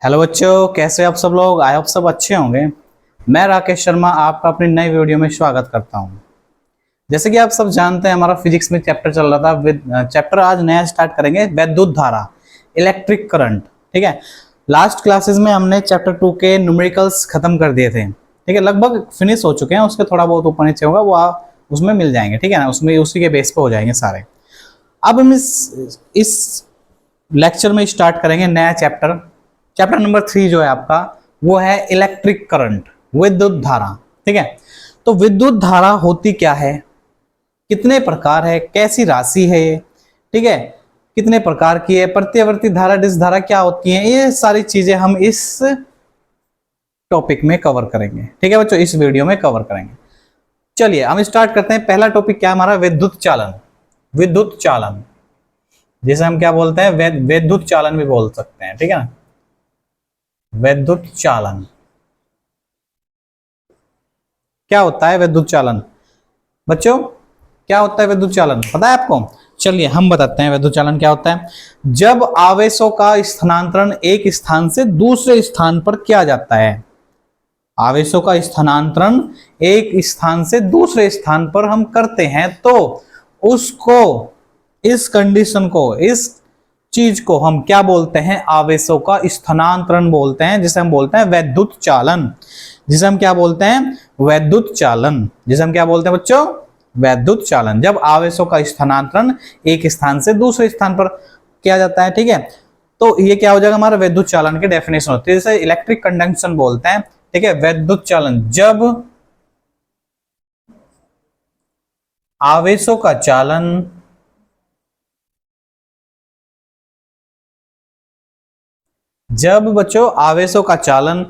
Hello बच्चों, कैसे आप सब लोग। आई होप सब अच्छे होंगे। मैं राकेश शर्मा आपका अपनी नई वीडियो में स्वागत करता हूं। जैसे कि आप सब जानते हैं, हमारा फिजिक्स में चैप्टर चल रहा था। चैप्टर आज नया स्टार्ट करेंगे, वैद्युत धारा, इलेक्ट्रिक करंट। ठीक है, लास्ट क्लासेस में हमने चैप्टर 2 के न्यूमेरिकल्स खत्म कर दिए थे। ठीक है, लगभग फिनिश हो चुके हैं। उसके थोड़ा बहुत ऊपर नीचे होगा, वो उसमें मिल जाएंगे। ठीक है ना, उसमें उसी के बेस पे हो जाएंगे सारे। अब हम इस लेक्चर में स्टार्ट करेंगे नया चैप्टर। चैप्टर नंबर 3 जो है आपका, वो है इलेक्ट्रिक करंट, विद्युत धारा। ठीक है, तो विद्युत धारा होती क्या है, कितने प्रकार है, कैसी राशि है ये, ठीक है, कितने प्रकार की है, प्रत्यावर्ती धारा, डिस्क धारा क्या होती है, ये सारी चीजें हम इस टॉपिक में कवर करेंगे। ठीक है बच्चों, इस वीडियो में कवर करेंगे। चलिए हम स्टार्ट करते हैं। पहला टॉपिक क्या है हमारा, विद्युत चालन। विद्युत चालन जिसे हम क्या बोलते हैं, विद्युत चालन भी बोल सकते हैं। ठीक है ना, विद्युत चालन क्या होता है। विद्युत चालन बच्चों क्या होता है, विद्युत चालन पता है आपको। चलिए हम बताते हैं विद्युत चालन क्या होता है। जब आवेशों का स्थानांतरण एक स्थान से दूसरे स्थान पर किया जाता है, आवेशों का स्थानांतरण एक स्थान से दूसरे स्थान पर हम करते हैं, तो उसको, इस कंडीशन को, इस चीज को हम क्या बोलते हैं, आवेशों का स्थानांतरण बोलते हैं, जिसे हम बोलते हैं वैद्युत चालन। जिसे हम क्या बोलते हैं, वैद्युत चालन। जिसे हम क्या बोलते हैं बच्चों, वैद्युत चालन। जब आवेशों का स्थानांतरण एक स्थान से दूसरे स्थान पर किया जाता है, ठीक है, तो ये क्या हो जाएगा, हमारा वैद्युत चालन की डेफिनेशन होती है। जैसे इलेक्ट्रिक कंडक्शन बोलते हैं। ठीक है, वैद्युत चालन, जब आवेशों का चालन जब बच्चों आवेशों का चालन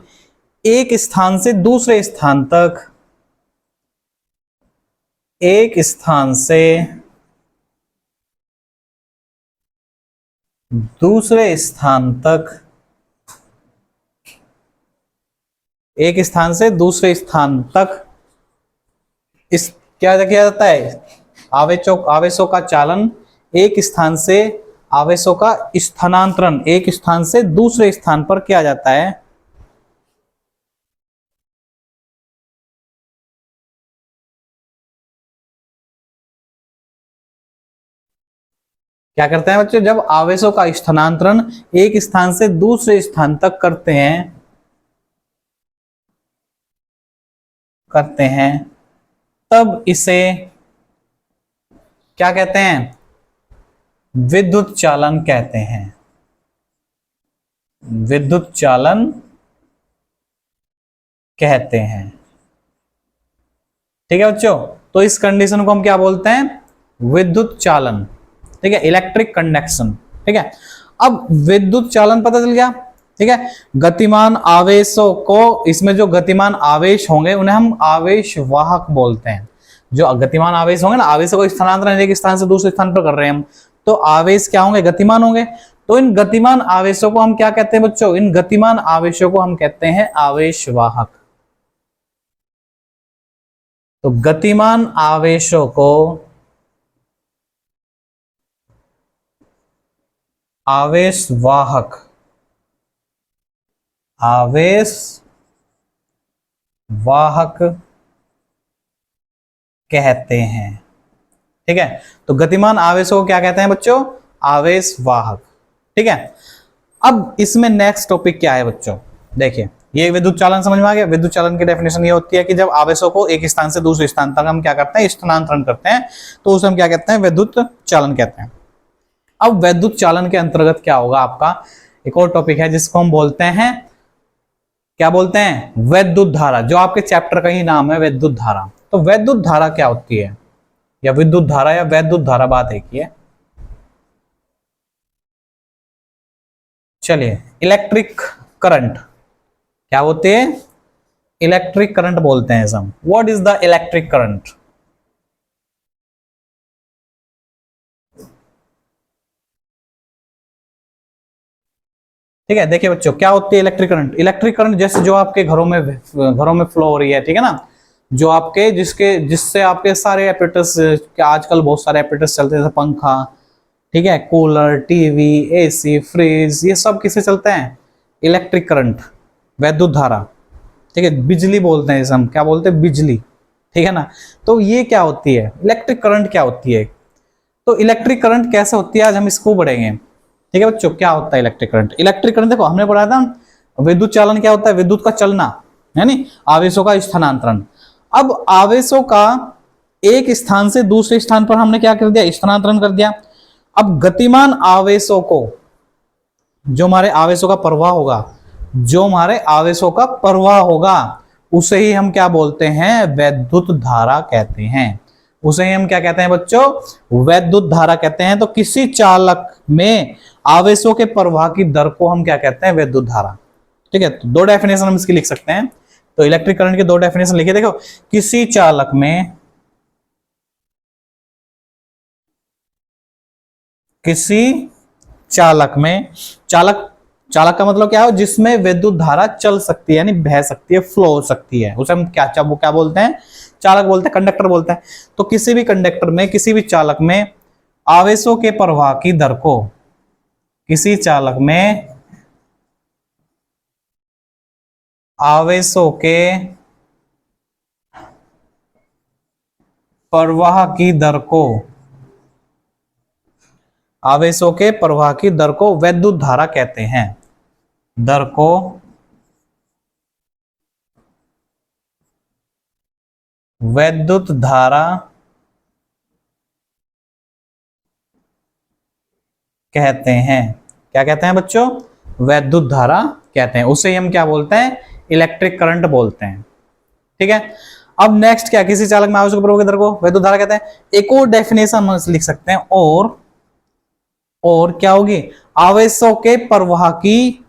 एक स्थान से दूसरे स्थान तक, एक स्थान से दूसरे स्थान तक, एक स्थान से दूसरे स्थान तक इस क्या किया जाता है, आवेशों का चालन एक स्थान से, आवेशों का स्थानांतरण एक स्थान से दूसरे स्थान पर किया जाता है। क्या करते हैं बच्चों, जब आवेशों का स्थानांतरण एक स्थान से दूसरे स्थान तक करते हैं तब इसे क्या कहते हैं, विद्युत चालन कहते हैं। विद्युत चालन कहते हैं। ठीक है बच्चों, तो इस कंडीशन को हम क्या बोलते हैं, विद्युत चालन। ठीक है, इलेक्ट्रिक कंडक्शन। ठीक है, अब विद्युत चालन पता चल गया। ठीक है, गतिमान आवेशों को, इसमें जो गतिमान आवेश होंगे उन्हें हम आवेश वाहक बोलते हैं। जो गतिमान आवेश होंगे ना, आवेशों को स्थानांतरण एक स्थान से दूसरे स्थान पर कर रहे हैं हम, तो आवेश क्या होंगे, गतिमान होंगे। तो इन गतिमान आवेशों को हम क्या कहते हैं बच्चों, इन गतिमान आवेशों को हम कहते हैं आवेश वाहक। तो गतिमान आवेशों को आवेश वाहक, आवेश वाहक कहते हैं। ठीक है, तो गतिमान आवेशों को क्या कहते हैं बच्चों, आवेश वाहक। ठीक है, अब इसमें नेक्स्ट टॉपिक क्या है बच्चों, देखिए ये विद्युत चालन समझ में आ गया। विद्युत चालन की डेफिनेशन ये होती है कि जब आवेशों को एक स्थान से दूसरे स्थान तक हम क्या करते हैं, स्थानांतरण करते हैं, तो उसे हम क्या कहते हैं, विद्युत चालन कहते हैं। अब वैद्युत चालन के अंतर्गत क्या होगा आपका, एक और टॉपिक है जिसको हम बोलते हैं, क्या बोलते हैं, वैद्युत धारा। जो आपके चैप्टर का ही नाम है, वैद्युत धारा। तो वैद्युत धारा क्या होती है, या विद्युत धारा या वैद्युत धारा, बात एक ही है। चलिए, इलेक्ट्रिक करंट क्या होते हैं, इलेक्ट्रिक करंट बोलते हैं हम। What is the electric current. ठीक है, देखिए बच्चों क्या होती है इलेक्ट्रिक करंट। इलेक्ट्रिक करंट जैसे जो आपके घरों में फ्लो हो रही है, ठीक है ना, जो आपके जिससे आपके सारे एपरेटस, आजकल बहुत सारे एपरेटस चलते हैं, जैसे पंखा, ठीक है, कूलर, टीवी, एसी, फ्रिज, ये सब किससे चलते हैं, इलेक्ट्रिक करंट, वैद्युत धारा, ठीक है, बिजली बोलते हैं इसे हम, क्या बोलते हैं, बिजली, ठीक है ना। तो ये क्या होती है, इलेक्ट्रिक करंट क्या होती है, तो इलेक्ट्रिक करंट कैसे होती है आज हम इसको पढ़ेंगे, ठीक है बच्चों। क्या होता है इलेक्ट्रिक करंट, इलेक्ट्रिक करंट देखो हमने पढ़ा था विद्युत चालन क्या होता है, विद्युत का चलना, है नी, आवेशों का स्थानांतरण। अब आवेशों का एक स्थान से दूसरे स्थान पर हमने क्या कर दिया, स्थानांतरण कर दिया। अब गतिमान आवेशों को, जो हमारे आवेशों का प्रवाह होगा, जो हमारे आवेशों का प्रवाह होगा, उसे ही हम क्या बोलते हैं, वैद्युत धारा कहते हैं। उसे ही हम क्या कहते हैं बच्चों, वैद्युत धारा कहते हैं। तो किसी चालक में आवेशों के प्रवाह की दर को हम क्या कहते हैं, वैद्युत धारा, ठीक है। तो दो डेफिनेशन हम इसकी लिख सकते हैं। तो इलेक्ट्रिक करंट के दो डेफिनेशन लिखे, देखो, किसी चालक में, किसी चालक में, चालक, चालक का मतलब क्या है, जिसमें विद्युत धारा चल सकती है, यानी बह सकती है, फ्लो हो सकती है, उसे हम क्या, वो क्या बोलते हैं, चालक बोलते हैं, कंडक्टर बोलते हैं। तो किसी भी कंडक्टर में, किसी भी चालक में आवेशों के प्रवाह की दर को, किसी चालक में आवेशों के प्रवाह की दर को, आवेशों के प्रवाह की दर को वैद्युत धारा कहते हैं। दर को वैद्युत धारा कहते हैं। क्या कहते हैं बच्चों, वैद्युत धारा कहते हैं। उसे हम क्या बोलते हैं, इलेक्ट्रिक करंट बोलते हैं, ठीक है। अब नेक्स्ट क्या, किसी चालक में आवेशों के प्रवाह की दर को वैद्युत धारा कहते हैं। एक और डेफिनेशन हम लिख सकते हैं, और क्या होगी, आवेशों के प्रवाह की,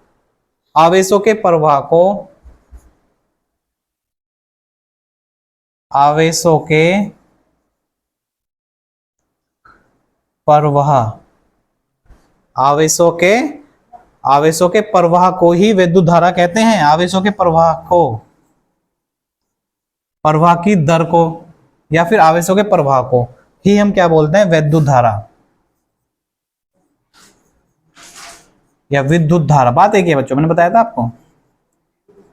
आवेशों के प्रवाह को, आवेशों के प्रवाह, आवेशों के, आवेशों के प्रवाह को ही वैद्युत धारा कहते हैं। आवेशों के प्रवाह को, प्रवाह की दर को, या फिर आवेशों के प्रवाह को ही हम क्या बोलते हैं, वैद्युत धारा या विद्युत धारा। बात एक है बच्चों, मैंने बताया था आपको,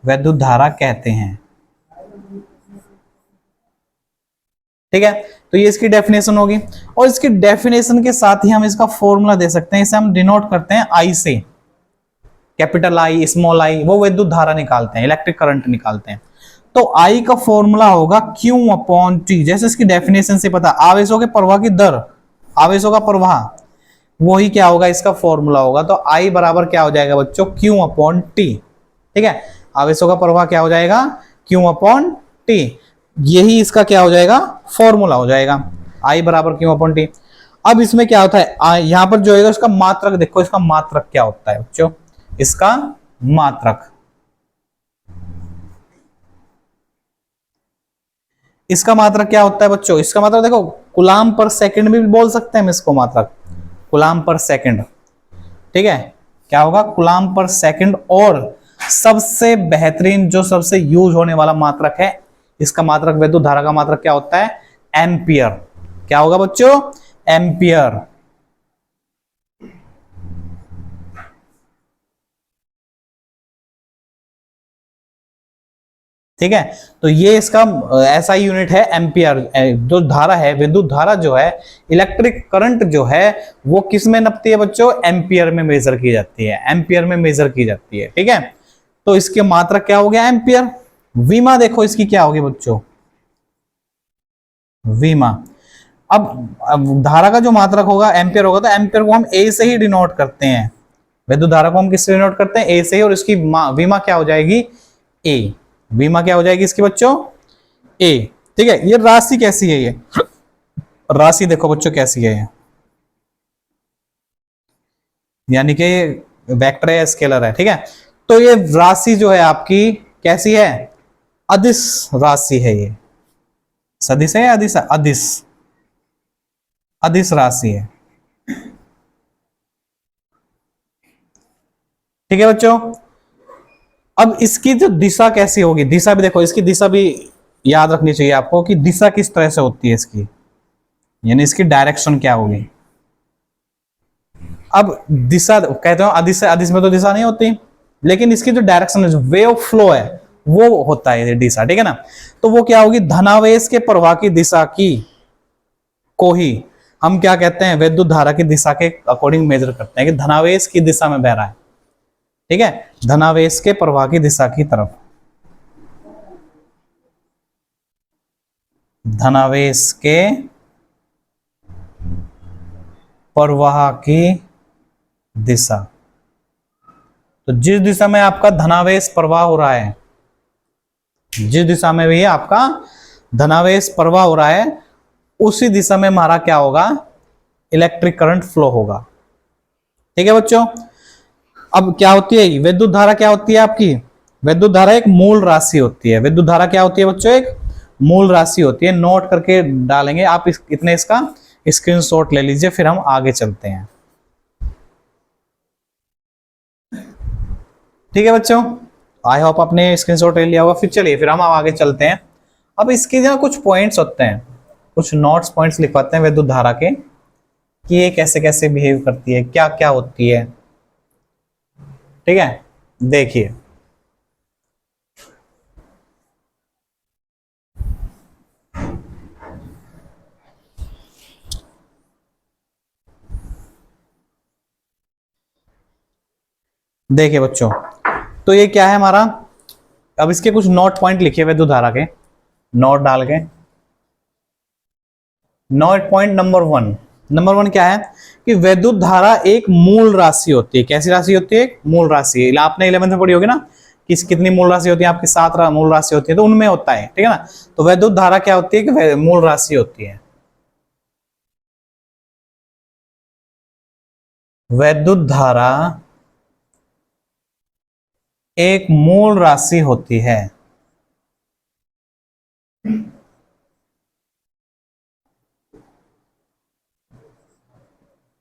वैद्युत धारा कहते हैं, ठीक है। तो ये इसकी डेफिनेशन होगी, और इसकी डेफिनेशन के साथ ही हम इसका फॉर्मूला दे सकते हैं। इसे हम डिनोट करते हैं आई से, कैपिटल आई, स्मॉल आई, वो वैद्युत धारा निकालते हैं, इलेक्ट्रिक करंट निकालते हैं। तो आई का फॉर्मूला होगा Q अपॉन T। जैसे इसकी डेफिनेशन से पता, आवेशों के प्रवाह की दर, आवेशों का प्रवाह, वही क्या होगा, इसका फॉर्मूला होगा। तो आई बराबर क्या हो जाएगा बच्चों, Q अपॉन T, ठीक है। आवेशों का प्रवाह क्या हो जाएगा, Q अपॉन T, यही इसका क्या हो जाएगा, फॉर्मूला हो जाएगा, आई बराबर Q अपॉन T। अब इसमें क्या होता है, यहां पर जो है उसका मात्रक देखो, इसका मात्रक क्या होता है बच्चों, इसका मात्रक, इसका मात्रक क्या होता है बच्चों, इसका मात्रक देखो, कूलाम पर सेकंड भी बोल सकते हैं हम इसको, मात्रक कूलाम पर सेकंड, ठीक है। क्या होगा, कूलाम पर सेकंड। और सबसे बेहतरीन, जो सबसे यूज होने वाला मात्रक है, इसका मात्रक, वैद्युत धारा का मात्रक क्या होता है, एम्पियर। क्या होगा बच्चों, एम्पियर, ठीक है। तो ये इसका ऐसा यूनिट है एम्पियर। जो धारा है, विद्युत धारा जो है, इलेक्ट्रिक करंट जो है, वो किस में नपती है बच्चों, एम्पियर में मेजर की जाती है, एम्पियर में मेजर की जाती है, ठीक है। तो इसके मात्रक क्या हो गया, एम्पियर। वीमा देखो इसकी क्या होगी बच्चों, वीमा। अब धारा का जो मात्रक होगा एम्पियर होगा, तो एम्पियर को हम ए से ही डिनोट करते हैं, विद्युत धारा को हम किससे डिनोट करते हैं, ए से ही। और इसकी वीमा क्या हो जाएगी, ए। वीमा क्या हो जाएगी इसकी बच्चों, ए, ठीक है। ये राशि कैसी है, ये राशि देखो बच्चों कैसी है, यानी कि वेक्टर है, स्केलर है, ठीक है। तो ये राशि जो है आपकी कैसी है, अदिश राशि है, ये सदिश है या अदिश, अदिश, अदिश राशि है, ठीक है बच्चों। अब इसकी जो दिशा कैसी होगी, दिशा भी देखो, इसकी दिशा भी याद रखनी चाहिए आपको कि दिशा किस तरह से होती है इसकी, यानी इसकी डायरेक्शन क्या होगी। अब दिशा कहते हो अदिश से, अदिश में तो दिशा नहीं होती, लेकिन इसकी जो डायरेक्शन है, जो वे ऑफ फ्लो है, वो होता है दिशा, ठीक है ना। तो वो क्या होगी, धनावेश के प्रवाह की दिशा की को ही हम क्या कहते हैं, वैद्युत धारा की दिशा के अकॉर्डिंग मेजर करते हैं कि धनावेश की दिशा में बह रहा है, ठीक है, धनावेश के प्रवाह की दिशा की तरफ, धनावेश के प्रवाह की दिशा। तो जिस दिशा में आपका धनावेश प्रवाह हो रहा है, जिस दिशा में भी आपका धनावेश प्रवाह हो रहा है, उसी दिशा में हमारा क्या होगा, इलेक्ट्रिक करंट फ्लो होगा, ठीक है बच्चों। अब क्या होती है विद्युत धारा, क्या होती है आपकी विद्युत धारा, एक मूल राशि होती है। विद्युत धारा क्या होती है बच्चों, एक मूल राशि होती है। नोट करके डालेंगे आप, इतने इसका स्क्रीनशॉट ले लीजिए, फिर हम आगे चलते हैं, ठीक है बच्चों। आई होप आपने स्क्रीनशॉट ले लिया होगा। फिर चलिए फिर हम आगे चलते हैं। अब इसके जो कुछ पॉइंट्स होते हैं, कुछ नोट्स पॉइंट्स लिखवाते हैं विद्युत धारा के, कि ये कैसे कैसे बिहेव करती है, क्या क्या होती है, ठीक है। देखिए देखिए बच्चों, तो ये क्या है हमारा, अब इसके कुछ नोट पॉइंट लिखिए विद्युत धारा के, नोट डाल के। नोट पॉइंट नंबर वन क्या है कि विद्युत धारा एक मूल राशि होती है। कैसी राशि होती है, एक मूल राशि। आपने 11th में पढ़ी होगी ना, कितनी मूल राशि होती है आपकी, 7 मूल राशि होती है, तो उनमें होता है, ठीक है ना। तो विद्युत धारा क्या होती है कि मूल राशि होती है। विद्युत धारा एक मूल राशि होती है,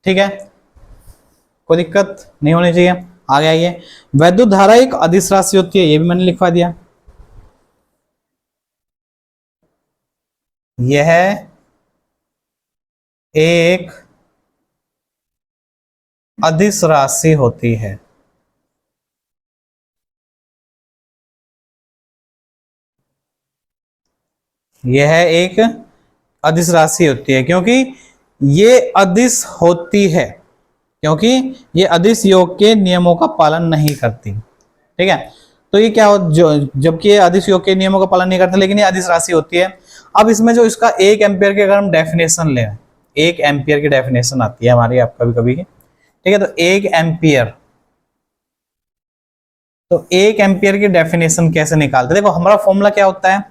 ठीक है, कोई दिक्कत नहीं होनी चाहिए। आगे आइए, विद्युत धारा एक अदिश राशि होती है, ये भी मैंने लिखवा दिया। यह एक अदिश राशि होती है, यह एक अदिश राशि होती है, क्योंकि ये अदिश होती है, क्योंकि ये अदिश योग के नियमों का पालन नहीं करती, ठीक है। तो ये क्या हो, जबकि ये अदिश योग के नियमों का पालन नहीं करती, लेकिन ये अदिश राशि होती है। अब इसमें जो इसका 1 एम्पियर की अगर हम डेफिनेशन लें, 1 एम्पियर की डेफिनेशन आती है हमारी आप कभी कभी, ठीक है। तो 1 एम्पियर, तो 1 एम्पियर की डेफिनेशन कैसे निकालते, देखो हमारा फॉर्मूला क्या होता है,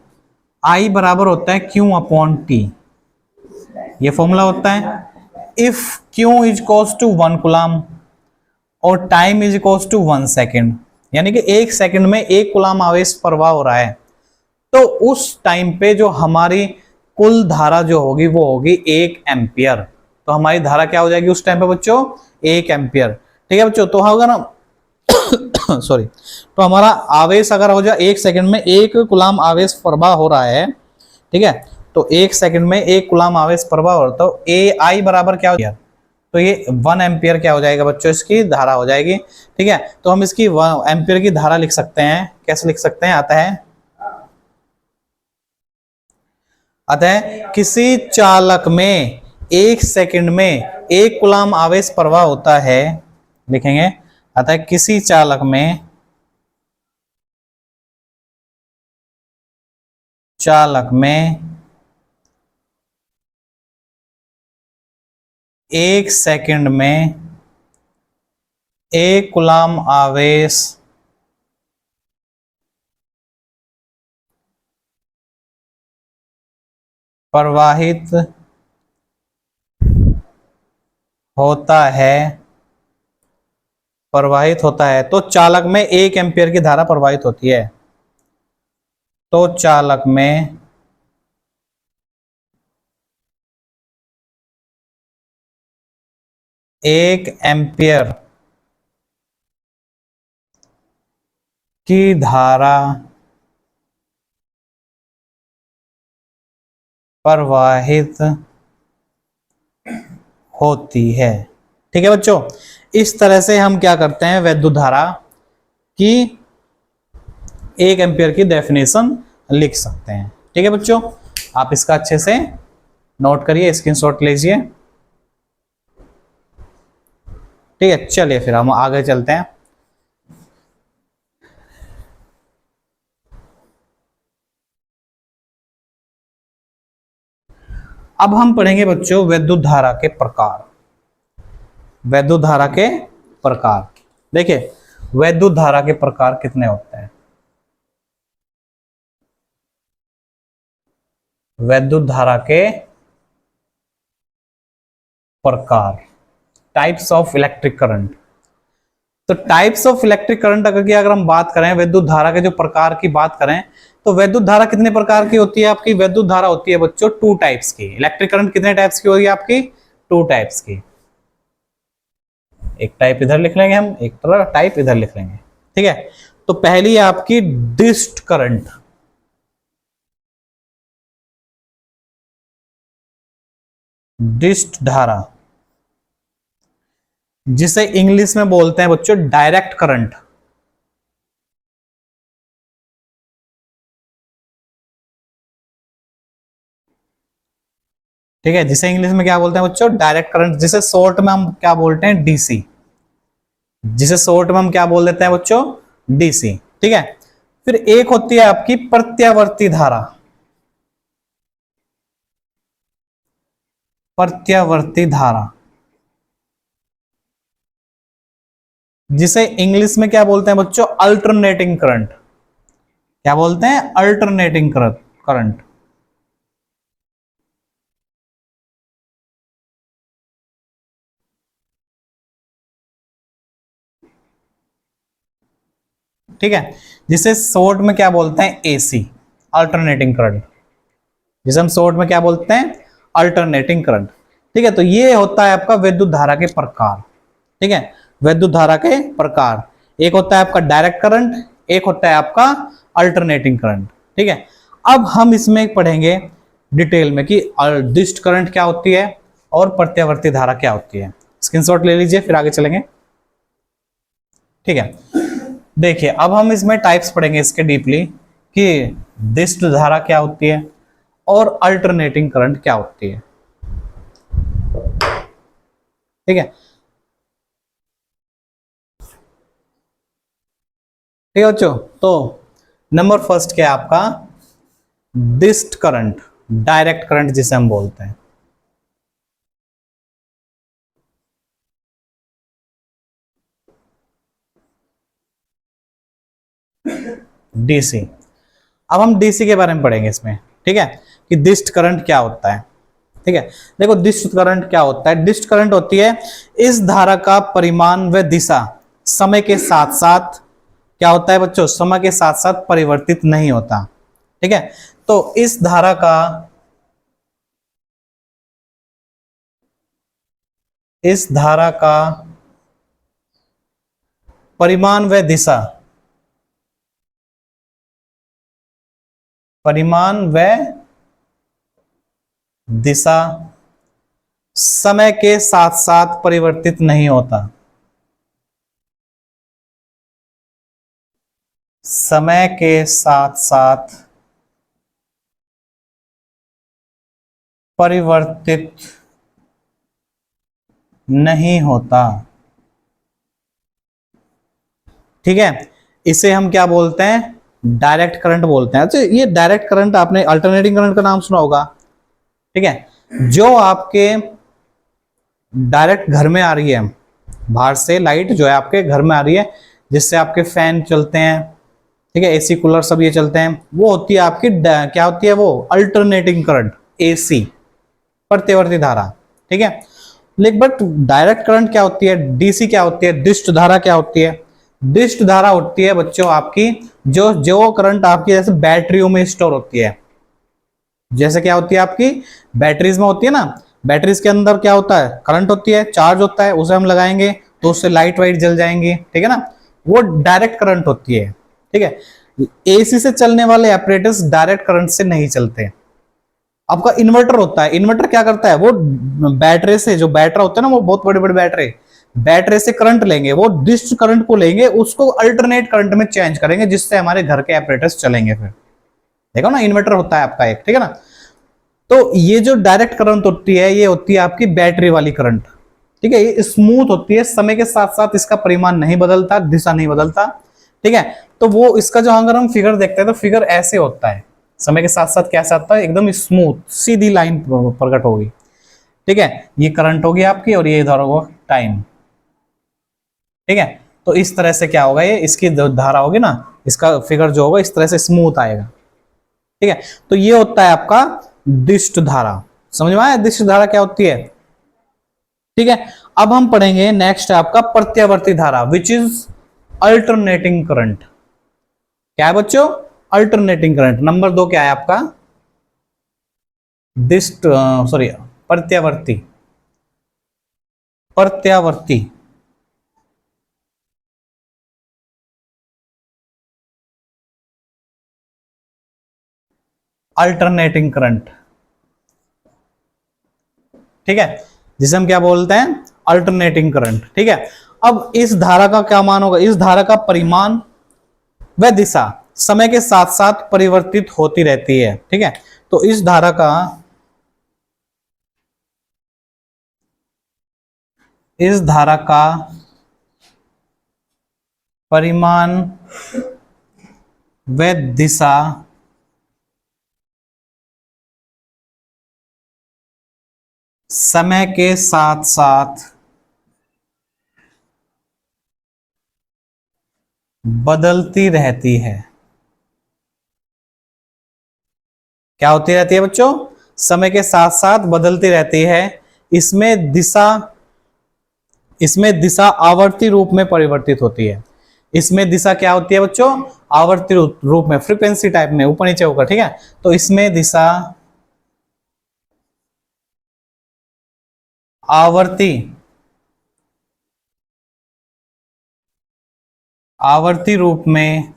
I बराबर होता है Q अपॉन T, ये फॉर्मूला होता है। If Q is equals to 1 coulomb और time is equals to 1 second, यानी कि 1 सेकेंड में 1 कूलम आवेश प्रवाह हो रहा है, तो उस टाइम पे जो हमारी कुल धारा जो होगी वो होगी 1 एम्पियर। तो हमारी धारा क्या हो जाएगी उस टाइम पे बच्चों, 1 एम्पियर, ठीक है बच्चों। तो होगा ना सॉरी, तो हमारा आवेश अगर हो जाए 1 सेकंड में 1 कूलम आवेश प्रवाह हो रहा है, ठीक है। तो 1 सेकंड में 1 कूलम आवेश प्रवाह हो रहा है, तो ए आई बराबर क्या हो गया, तो ये 1 एम्पियर क्या हो जाएगा बच्चों, इसकी धारा हो जाएगी, ठीक है। तो हम इसकी 1 एम्पियर की धारा लिख सकते हैं, कैसे लिख सकते हैं, अतः किसी चालक में 1 सेकंड में 1 कूलम आवेश प्रवाह होता है, लिखेंगे, अतः किसी चालक में एक सेकंड में 1 कूलम आवेश प्रवाहित होता है, तो चालक में 1 एम्पियर की धारा प्रवाहित होती है। तो चालक में 1 एम्पियर की धारा प्रवाहित होती है, ठीक है बच्चों। इस तरह से हम क्या करते हैं, विद्युत धारा कि 1 एम्पियर की डेफिनेशन लिख सकते हैं। ठीक है बच्चों, आप इसका अच्छे से नोट करिए, स्क्रीनशॉट लीजिए। ठीक है, चलिए फिर हम आगे चलते हैं। अब हम पढ़ेंगे बच्चों वैद्युत धारा के प्रकार। वैद्युत धारा के प्रकार, देखिए वैद्युत धारा के प्रकार कितने होते हैं। वैद्युत धारा के प्रकार, टाइप्स ऑफ इलेक्ट्रिक करंट। तो टाइप्स ऑफ इलेक्ट्रिक करंट अगर हम बात करें, वैद्युत धारा के जो प्रकार की बात करें, तो वैद्युत धारा कितने प्रकार की होती है आपकी? वैद्युत धारा होती है बच्चों 2 टाइप्स की। इलेक्ट्रिक करंट कितने टाइप्स की होगी आपकी? 2 टाइप्स की। एक टाइप इधर लिख लेंगे हम, एक टाइप इधर लिख लेंगे। ठीक है, तो पहली है आपकी डिस्ट करंट। डिस्ट धारा, जिसे इंग्लिश में बोलते हैं बच्चों डायरेक्ट करंट। ठीक है, जिसे इंग्लिश में क्या बोलते हैं बच्चों? डायरेक्ट करंट, जिसे शॉर्ट में हम क्या बोलते हैं? डीसी। जिसे शॉर्ट में हम क्या बोल देते हैं बच्चों? डीसी। ठीक है, फिर एक होती है आपकी प्रत्यावर्ती धारा। प्रत्यावर्ती धारा, जिसे इंग्लिश में क्या बोलते हैं बच्चों? Alternating current. क्या बोलते हैं? Alternating current. ठीक है, जिसे शॉर्ट में क्या बोलते हैं? AC, alternating current. जिसे हम शॉर्ट में क्या बोलते हैं? Alternating current. ठीक है, तो ये होता है आपका वैद्युत धारा के प्रकार। ठीक है, वैद्युत धारा के प्रकार, एक होता है आपका डायरेक्ट करंट, एक होता है आपका अल्टरनेटिंग करंट। ठीक है, अब हम इसमें पढ़ेंगे डिटेल में कि डिस्ट करंट क्या होती है और प्रत्यावर्ती धारा क्या होती है। स्क्रीनशॉट ले लीजिए, फिर आगे चलेंगे। ठीक है, देखिए अब हम इसमें टाइप्स पढ़ेंगे इसके डीपली, कि डिस्ट धारा क्या होती है और अल्टरनेटिंग करंट क्या होती है। ठीक है, ठीक है बच्चों, तो नंबर फर्स्ट क्या है आपका? डिस्ट करंट, डायरेक्ट करंट जिसे हम बोलते हैं। डीसी, अब हम डीसी के बारे में पढ़ेंगे इसमें। ठीक है, कि डिस्ट करंट क्या होता है। ठीक है, देखो डिस्ट करंट क्या होता है? डिस्ट करंट होती है इस धारा का परिमाण व दिशा समय के साथ साथ क्या होता है बच्चों? समय के साथ साथ परिवर्तित नहीं होता। ठीक है, तो इस धारा का, इस धारा का परिमाण व दिशा, परिमाण व दिशा समय के साथ साथ परिवर्तित नहीं होता। समय के साथ साथ परिवर्तित नहीं होता। ठीक है, इसे हम क्या बोलते हैं? डायरेक्ट करंट बोलते हैं। अच्छा, ये डायरेक्ट करंट, आपने अल्टरनेटिंग करंट का नाम सुना होगा। ठीक है, जो आपके डायरेक्ट घर में आ रही है, बाहर से लाइट जो है आपके घर में आ रही है, जिससे आपके फैन चलते हैं, ठीक है, एसी कूलर सब ये चलते हैं, वो होती है आपकी क्या होती है? वो अल्टरनेटिंग करंट, एसी, प्रत्यावर्ती धारा। ठीक है, लेकिन बट डायरेक्ट करंट क्या होती है? डीसी क्या होती है? डिस्ट धारा क्या होती है? डिस्ट धारा होती है बच्चों आपकी जो जो करंट आपकी जैसे बैटरियों में स्टोर होती है। जैसे क्या होती है आपकी? बैटरीज में होती है ना, बैटरीज के अंदर क्या होता है? करंट होती है, चार्ज होता है, उसे हम लगाएंगे तो उससे लाइट वाइट जल जाएंगी। ठीक है ना, वो डायरेक्ट करंट होती है। ठीक है, एसी से चलने वाले एपरेटर्स डायरेक्ट करंट से नहीं चलते। आपका इन्वर्टर होता है, इन्वर्टर क्या करता है? वो बैटरी से, जो बैटरा होता है ना, वो बहुत बड़े बड़े बैटरी, बैटरी से करंट लेंगे, वो डिस्ट करंट को लेंगे, उसको अल्टरनेट करंट में चेंज करेंगे, जिससे हमारे घर के एपरेटस चलेंगे। फिर देखो ना, इन्वर्टर होता है आपका एक, ठीक है ना। तो ये जो डायरेक्ट करंट होती है, ये होती है आपकी बैटरी वाली करंट, ठीक है। ये स्मूथ होती है, समय के साथ साथ इसका परिमाण नहीं बदलता, दिशा नहीं बदलता, ठीक है। तो वो इसका जो अगर हम फिगर देखते हैं तो फिगर ऐसे होता है, समय के साथ साथ कैसा आता है, एकदम स्मूथ सीधी लाइन प्रकट होगी, ठीक है। ये करंट होगी आपकी और ये इधर होगा टाइम, ठीक है। तो इस तरह से क्या होगा, ये इसकी जो धारा होगी ना, इसका फिगर जो होगा इस तरह से स्मूथ आएगा, ठीक है। तो ये होता है आपका दिष्ट धारा। समझ में आया दिष्ट धारा क्या होती है, ठीक है। अब हम पढ़ेंगे नेक्स्ट है आपका प्रत्यावर्ती धारा, विच इज अल्टरनेटिंग करंट। क्या है बच्चों, अल्टरनेटिंग करंट। नंबर 2 क्या है आपका, दिष्ट सॉरी प्रत्यावर्ती, प्रत्यावर्ती, अल्टरनेटिंग करंट, ठीक है, जिसे हम क्या बोलते हैं, अल्टरनेटिंग करंट, ठीक है। अब इस धारा का क्या मान होगा, इस धारा का परिमाण व दिशा समय के साथ साथ परिवर्तित होती रहती है, ठीक है। तो इस धारा का, इस धारा का परिमाण व दिशा समय के साथ साथ बदलती रहती है। क्या होती रहती है बच्चों, समय के साथ साथ बदलती रहती है। इसमें दिशा, इसमें दिशा आवर्ती रूप में परिवर्तित होती है। इसमें दिशा क्या होती है बच्चों, आवर्ती रूप में, फ्रीक्वेंसी टाइप में, ऊपर नीचे होकर, ठीक है। तो इसमें दिशा आवर्ती, आवर्ती रूप में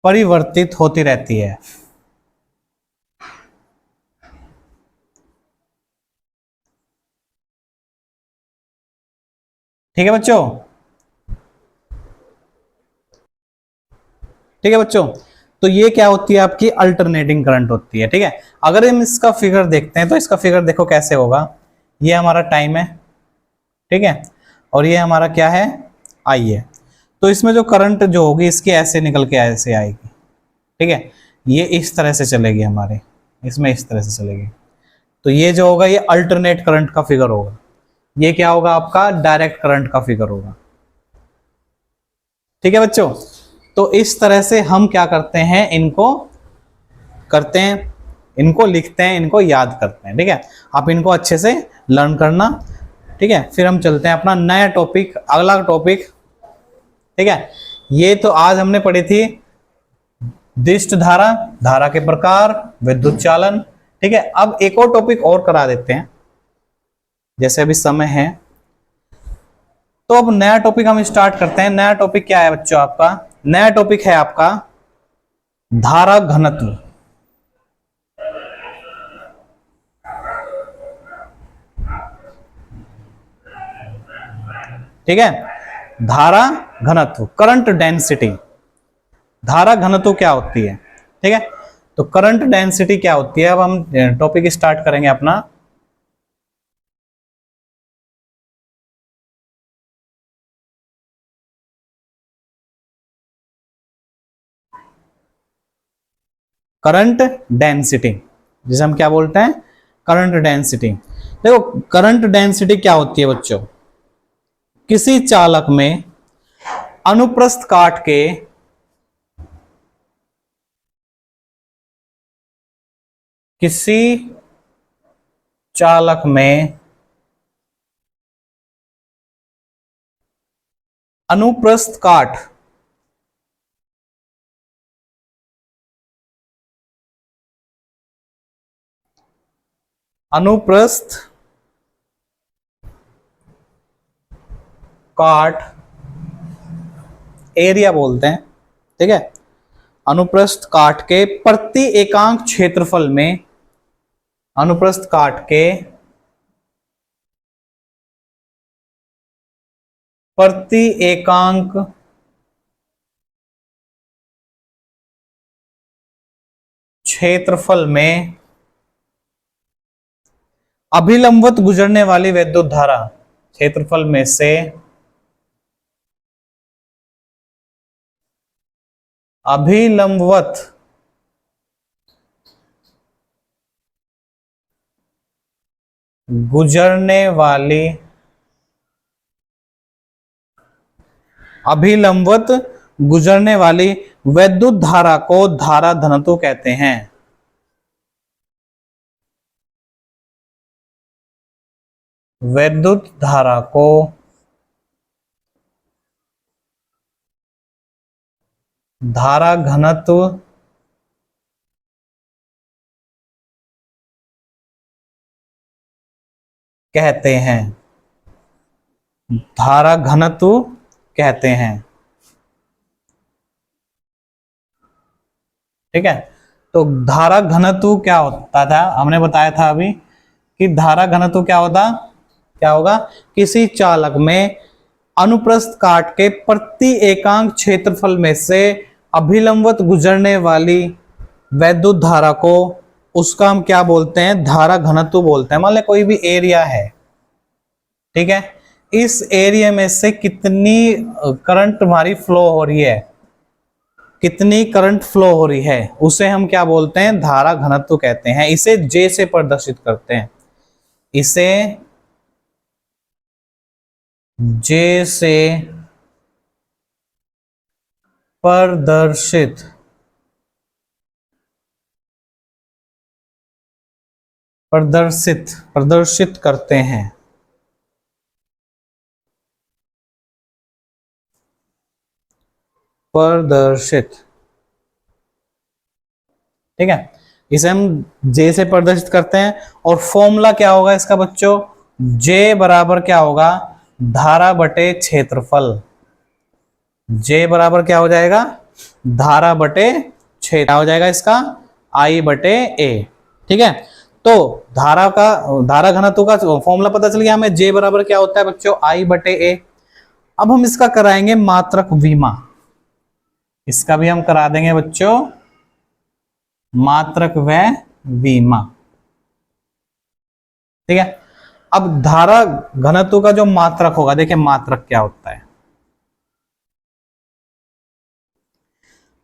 परिवर्तित होती रहती है, ठीक है बच्चों, ठीक है बच्चों। तो ये क्या होती है आपकी अल्टरनेटिंग करंट होती है, ठीक है। अगर हम इसका फिगर देखते हैं तो इसका फिगर देखो कैसे होगा, ये हमारा टाइम है, ठीक है, और ये हमारा क्या है, आई है। तो इसमें जो करंट जो होगी इसकी ऐसे निकल के ऐसे आएगी, ठीक है। ये इस तरह से चलेगी हमारे, इसमें इस तरह से चलेगी। तो ये जो होगा ये अल्टरनेट करंट का फिगर होगा। ये क्या होगा आपका, डायरेक्ट करंट का फिगर होगा, ठीक है बच्चों। तो इस तरह से हम क्या करते हैं, इनको करते हैं, इनको लिखते हैं, इनको याद करते हैं, ठीक है। आप इनको अच्छे से लर्न करना, ठीक है। फिर हम चलते हैं अपना नया टॉपिक, अगला टॉपिक, ठीक है। ये तो आज हमने पढ़ी थी दिष्ट धारा, धारा के प्रकार, विद्युत चालन, ठीक है। अब एक और टॉपिक और करा देते हैं, जैसे अभी समय है। तो अब नया टॉपिक हम स्टार्ट करते हैं। नया टॉपिक क्या है बच्चों आपका, नया टॉपिक है आपका धारा घनत्व, ठीक है। धारा घनत्व, करंट डेंसिटी। धारा घनत्व क्या होती है, ठीक है। तो करंट डेंसिटी क्या होती है, अब हम टॉपिक स्टार्ट करेंगे अपना। करंट डेंसिटी, जिसे हम क्या बोलते हैं, करंट डेंसिटी। देखो करंट डेंसिटी क्या होती है बच्चों, किसी चालक में अनुप्रस्थ काट के, किसी चालक में अनुप्रस्थ काट, अनुप्रस्थ काट एरिया बोलते हैं, ठीक है। अनुप्रस्थ काट के प्रति एकांक क्षेत्रफल में, अनुप्रस्थ काट के प्रति एकांक क्षेत्रफल में अभिलंबवत गुजरने वाली वैद्युत धारा, क्षेत्रफल में से अभिलंबवत गुजरने वाली वैद्युत धारा को धारा घनत्व कहते हैं। वैद्युत धारा को धारा घनत्व कहते हैं। धारा घनत्व कहते हैं। ठीक है, तो धारा घनत्व क्या होता था, हमने बताया था अभी कि धारा घनत्व क्या होगा, किसी चालक में अनुप्रस्थ काट के प्रति एकांक क्षेत्रफल में से अभिलंबवत गुजरने वाली वैद्युत धारा को, उसका हम क्या बोलते हैं, धारा घनत्व बोलते हैं। मान लें कोई भी एरिया है, ठीक है, इस एरिया में से कितनी करंट हमारी फ्लो हो रही है, कितनी करंट फ्लो हो रही है, उसे हम क्या बोलते हैं, धारा घनत्व कहते हैं। इसे J से प्रदर्शित करते हैं, इसे J से प्रदर्शित करते हैं। प्रदर्शित, ठीक है, इसे हम J से प्रदर्शित करते हैं। और फॉर्मूला क्या होगा इसका बच्चों, J बराबर क्या होगा, धारा बटे क्षेत्रफल। J बराबर क्या हो जाएगा, धारा बटे क्षेत्र हो जाएगा इसका, I बटे A। ठीक है, तो धारा घनत्व का फॉर्मूला पता चल गया हमें, J बराबर क्या होता है बच्चों, I बटे A। अब हम इसका कराएंगे मात्रक विमा, इसका भी हम करा देंगे बच्चों मात्रक व विमा। ठीक है, अब धारा घनत्व का जो मात्रक होगा, देखिए मात्रक क्या होता है,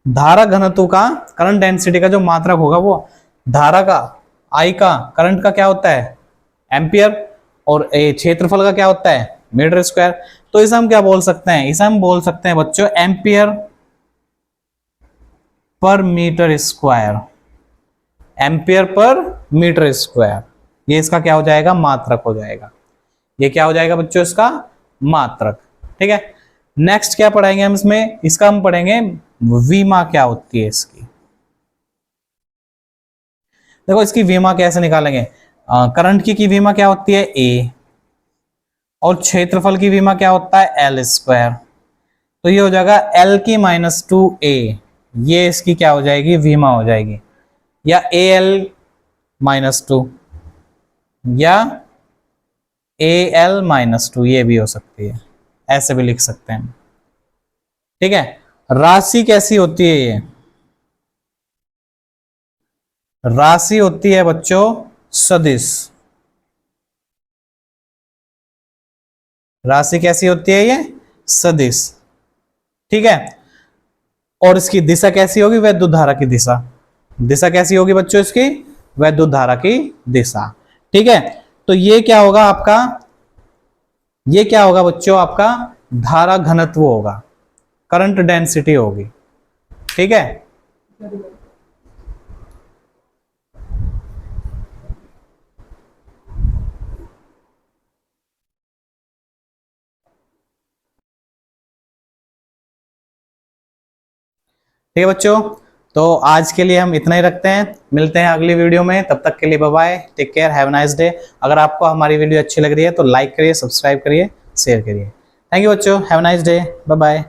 धारा घनत्व का करंट डेंसिटी का जो मात्रक होगा वो धारा का I का करंट का क्या होता है, एम्पियर, और क्षेत्रफल का क्या होता है, मीटर स्क्वायर। तो इसे हम क्या बोल सकते हैं, इसे हम बोल सकते हैं बच्चों ampere per metre square, ampere per metre square. ये इसका क्या हो जाएगा, मात्रक हो जाएगा। ये क्या हो जाएगा बच्चों, इसका मात्रक। ठीक है, नेक्स्ट क्या पढ़ाएंगे हम इसमें, इसका हम पढ़ेंगे विमा क्या होती है इसकी। देखो इसकी विमा कैसे निकालेंगे, करंट की विमा क्या होती है A, और क्षेत्रफल की विमा क्या होता है L स्क्वायर। तो ये हो जाएगा L की -2A, ये इसकी क्या हो जाएगी, विमा हो जाएगी, या AL -2 या AL -2, ये भी हो सकती है, ऐसे भी लिख सकते हैं। ठीक है, राशि कैसी होती है, ये राशि होती है बच्चों सदिश। राशि कैसी होती है, ये सदिश। ठीक है, और इसकी दिशा कैसी होगी, वैद्युत धारा की दिशा। दिशा कैसी होगी बच्चों इसकी, वैद्युत धारा की दिशा। ठीक है, तो ये क्या होगा आपका, ये क्या होगा बच्चों आपका धारा घनत्व होगा, करंट डेंसिटी होगी। ठीक है, ठीक है बच्चों, तो आज के लिए हम इतना ही रखते हैं, मिलते हैं अगली वीडियो में, तब तक के लिए bye bye, take care, have a nice day. अगर आपको हमारी वीडियो अच्छी लग रही है तो लाइक करिए, सब्सक्राइब करिए, शेयर करिए। थैंक यू बच्चों, have a nice day, bye bye.